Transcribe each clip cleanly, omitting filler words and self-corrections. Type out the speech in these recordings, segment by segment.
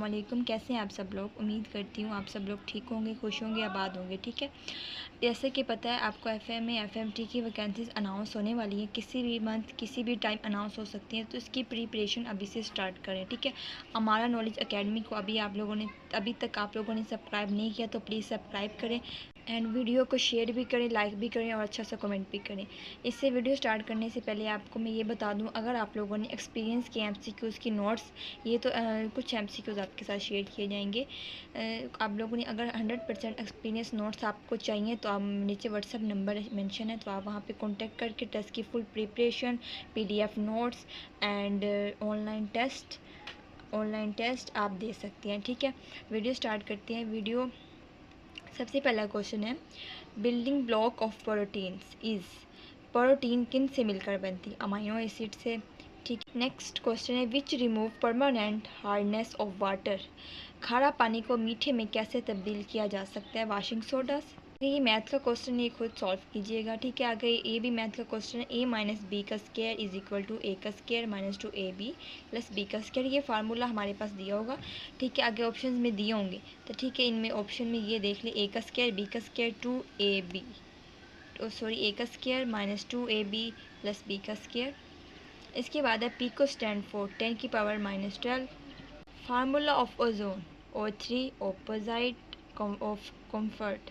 अस्सलाम वालेकुम। कैसे हैं आप सब लोग? उम्मीद करती हूँ आप सब लोग ठीक होंगे, खुश होंगे, आबाद होंगे। ठीक है, जैसे कि पता है आपको एफएम में एफएमटी की वैकेंसीज अनाउंस होने वाली है, किसी भी मंथ किसी भी टाइम अनाउंस हो सकती हैं, तो इसकी प्रिपरेशन अभी से स्टार्ट करें। ठीक है, हमारा नॉलेज एकेडमी को अभी तक आप लोगों ने सब्सक्राइब नहीं किया तो प्लीज़ सब्सक्राइब करें एंड वीडियो को शेयर भी करें, लाइक भी करें और अच्छा सा कमेंट भी करें। इससे वीडियो स्टार्ट करने से पहले आपको मैं ये बता दूं, अगर आप लोगों ने एक्सपीरियंस के एमसीक्यूज़ की नोट्स, ये तो कुछ एमसीक्यूज़ आपके साथ शेयर किए जाएंगे। आप लोगों ने अगर 100% एक्सपीरियंस नोट्स आपको चाहिए तो आप नीचे व्हाट्सअप नंबर मेंशन है, तो आप वहाँ पे कांटेक्ट करके टेस्ट की full preparation, PDF notes and online test आप दे सकते हैं। ठीक है, वीडियो स्टार्ट करते हैं। सबसे पहला क्वेश्चन है, building block of proteins is, protein किन से मिलकर बनती? अमाइनो एसिड से। ठीक, नेक्स्ट क्वेश्चन है, which remove permanent hardness of water, खारा पानी को मीठे में कैसे तब्दील किया जा सकता है? वॉशिंग सोडा से। ये मैथ का क्वेश्चन, ये खुद सॉल्व कीजिएगा। ठीक है, आगे ये भी मैथ का क्वेश्चन है, a माइनस बी का square is equal to a का square minus two A B plus B का स्क्वायर। ये फार्मूला हमारे पास दिया होगा। ठीक है, आगे ऑप्शंस में दिए होंगे, तो ठीक है, इनमें ऑप्शन में ये देख ले, a का स्क्वायर बी का square two A B, a का square minus two A B plus B का स्क्वायर। इसके बाद है पी को स्टैंड फॉर 10 की power minus 12। Formula of ozone O3 opposite of comfort,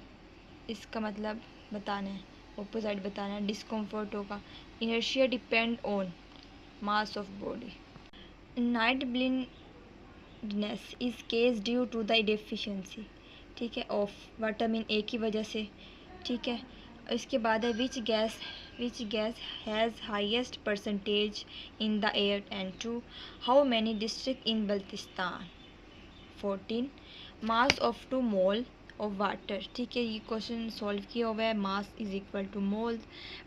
इसका मतलब बताना है, ऑपोजिट बताना है, डिस्कम्फर्ट होगा। Inertia depend on mass of body. Night blindness is caused due to the deficiency, ठीक है, ऑफ विटामिन ए की वजह से। ठीक है, इसके बाद है which gas has highest percentage in the air and two how many district in Baltistan? 14। Mass of two mole of water. ठीक है, ये क्वेश्चन सॉल्व किया हुआ है। Mass is equal to moles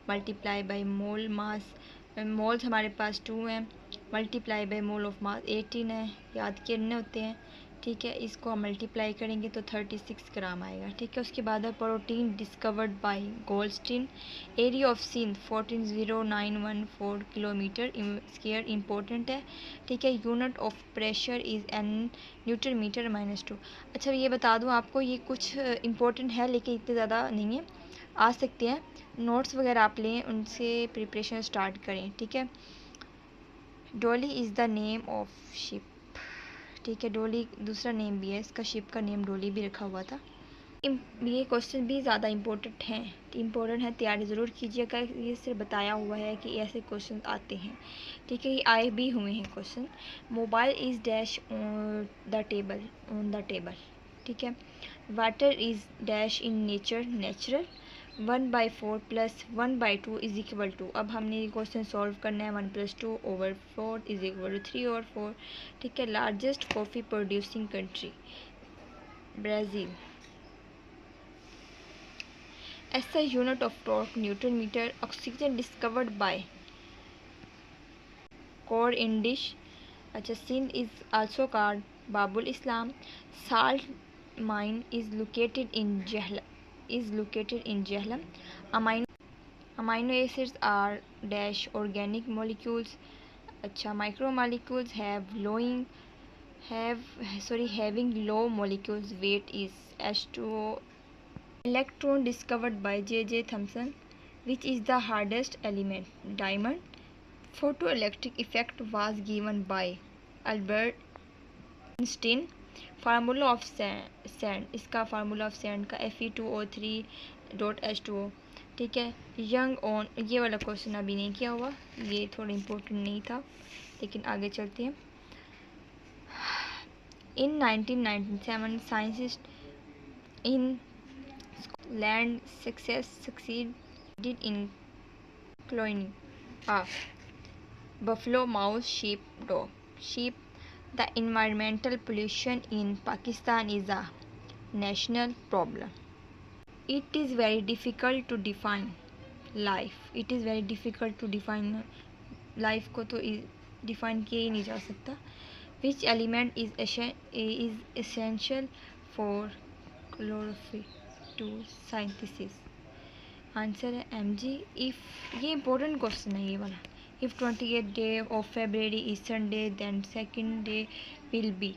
multiply by mole mass. Moles हमारे पास 2 हैं, multiply by mole of mass 18 है, याद करने होते हैं। ठीक है, इसको हम मल्टीप्लाई करेंगे तो 36 ग्राम आएगा। ठीक है, उसके बाद है protein discovered by Goldstein, area of सीन 140914 किलोमीटर स्क्वायर इम्पोर्टेंट है। ठीक है, unit of pressure is an newton metre minus 2। अच्छा, ये बता दूं आपको, ये कुछ इम्पोर्टेंट है लेकिन इतने ज़्यादा नहीं है, आ सकते हैं। नोट्स वगैरह आप लें, उनसे प्रिपरेशन स्टार्ट करें। ठीक है, डोली is the name of ship. ठीक है, डोली दूसरा नेम भी है इसका, शिप का नेम डोली भी रखा हुआ था। ये क्वेश्चन भी ज़्यादा इम्पोर्टेंट है, तैयारी ज़रूर कीजिएगा। ये सिर्फ बताया हुआ है कि ऐसे क्वेश्चन आते हैं। ठीक है, ये आए भी हुए हैं question. Mobile is dash on the table. ठीक है, water is dash in nature natural. 1/4 plus 1/2 is equal to, अब हमने ये क्वेश्चन सॉल्व करना है, 1 + 2 over 4 is equal to 3 over 4। ठीक है, largest coffee producing country Brazil. SI unit of torque Newton meter. Oxygen discovered by Cavendish. अच्छा, Sindh is also called Babul Islam. Salt mine is located in Jahlam. Amino acids are dash organic molecules. अच्छा, micromolecules having low molecules weight is H2O. Electron discovered by J.J. Thomson. Which is the hardest element? Diamond. Photoelectric effect was given by Albert Einstein. Formula of sand, इसका formula of sand का Fe2O3.H2O। ठीक है, young on, ये वाला question अभी नहीं किया हुआ, ये थोड़ा इम्पोर्टेंट नहीं था, लेकिन आगे चलते हैं। इन 1997 scientist in Land succeeded in cloning a buffalo, mouse, sheep, dog. Sheep. The environmental pollution in Pakistan is a national problem. It is very difficult to define life. Life को तो डिफाइन किया ही नहीं जा सकता। Which element is essential for chlorophyll to synthesis? Answer है Mg। If, ये important question है ये वाला। If 28th day of February is Sunday, then second day will be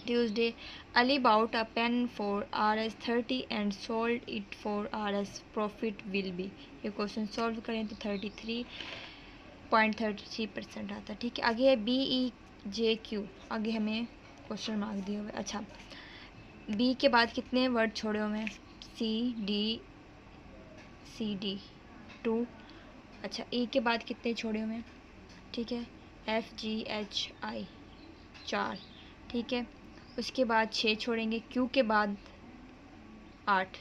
Tuesday, Ali bought a pen for Rs 30 and sold it for Rs. Profit will be। ये question solve करें तो 33.33% आता है। ठीक है, आगे है BEJQ, आगे हमें क्वेश्चन मार्क दिए हुए। अच्छा, बी के बाद कितने वर्ड छोड़े हुए हैं? CD 2। अच्छा, ई के बाद कितने छोड़े हुए हैं? ठीक है, FGHI 4। ठीक है, उसके बाद 6 छोड़ेंगे। क्यू के बाद 8,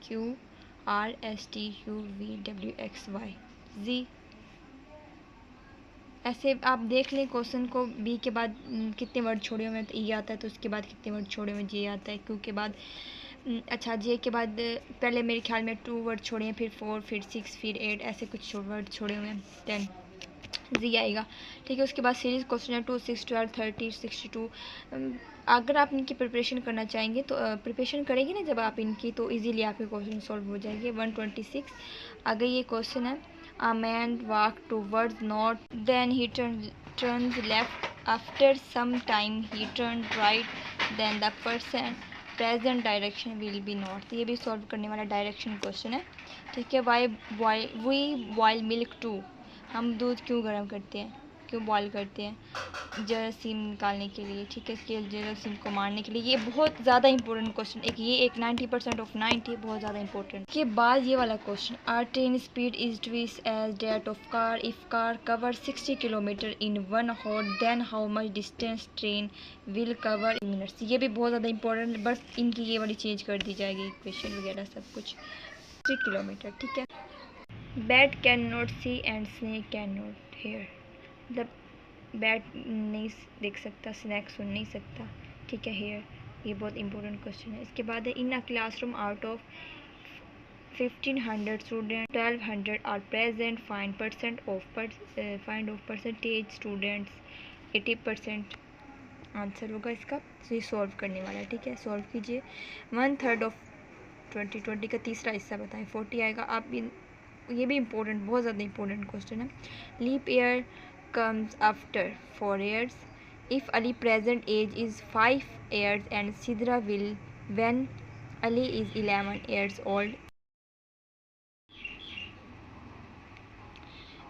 QRSTUVWXY Z। ऐसे आप देख लें क्वेश्चन को, बी के बाद कितने वर्ड छोड़े हुए हैं तो ई आता है, तो उसके बाद कितने वर्ड छोड़े हुए हैं जे आता है। क्यू के बाद अच्छा, जे के बाद पहले मेरे ख्याल में 2 वर्ड छोड़े हैं, फिर 4, फिर 6, फिर 8, ऐसे कुछ वर्ड छोड़े हुए हैं। 10 जी आएगा। ठीक है, उसके बाद सीरीज क्वेश्चन है 2, 6, 12, 30, 62। अगर आप इनकी प्रिपरेशन करना चाहेंगे तो प्रिपरेशन करेंगे ना जब आप इनकी, तो इजीली आपके क्वेश्चन सॉल्व हो जाएंगे। 126 आगे ये क्वेश्चन है, A man walked towards north, then he turns left. After some time he turned right, then the present direction will be north। ये भी सॉल्व करने वाला डायरेक्शन क्वेश्चन है। ठीक है, we boil milk too। हम दूध क्यों गर्म करते हैं, क्यों बॉयल करते हैं? जरासीम निकालने के लिए। ठीक है, कि जरासीम को मारने के लिए। ये बहुत ज़्यादा इंपॉर्टेंट क्वेश्चन, एक 90% ऑफ 90 बहुत ज़्यादा इंपॉर्टेंट। के बाद ये वाला question, our train speed is twice as that of car. If car cover 60 kilometre in 1 hour, then how much distance train will cover in minutes. ये भी बहुत ज़्यादा इंपॉर्टेंट, बस इनकी ये वाली चेंज कर दी जाएगी, क्वेश्चन वगैरह सब कुछ। 60 किलोमीटर। ठीक है, bat can not see and snake can not hear. मतलब बैट नहीं देख सकता, स्नैक सुन नहीं सकता। ठीक है, हेयर, ये बहुत इंपॉर्टेंट क्वेश्चन है। इसके बाद है, in a classroom out of 1500 student 1200 are present, find of percentage students 80%। Answer होगा इसका, तो ये सॉल्व करने वाला है। ठीक है, सॉल्व कीजिए। 1/3 ऑफ 2020 का तीसरा हिस्सा बताएं, 40 आएगा। आप ये भी इम्पोर्टेंट, बहुत ज़्यादा इम्पोर्टेंट क्वेश्चन है। Leap year comes after 4 years. If Ali present age is 5 years and Sidra will when Ali is 11 years old।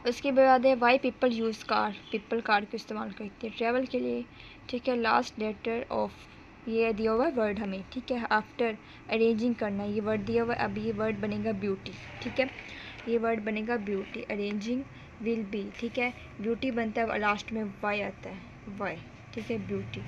उसके बाद है, why people use car. People car को इस्तेमाल करती है ट्रैवल के लिए। ठीक है, लास्ट लेटर ऑफ, ये दिया हुआ है वर्ड हमें। ठीक है, आफ्टर अरेंजिंग करना, ये वर्ड दिया हुआ है। अब ये वर्ड बनेगा ब्यूटी। ठीक है, ये वर्ड बनेगा ब्यूटी। Arranging will be. ठीक है, ब्यूटी बनता है लास्ट में वाई आता है, वाई। ठीक है, ब्यूटी।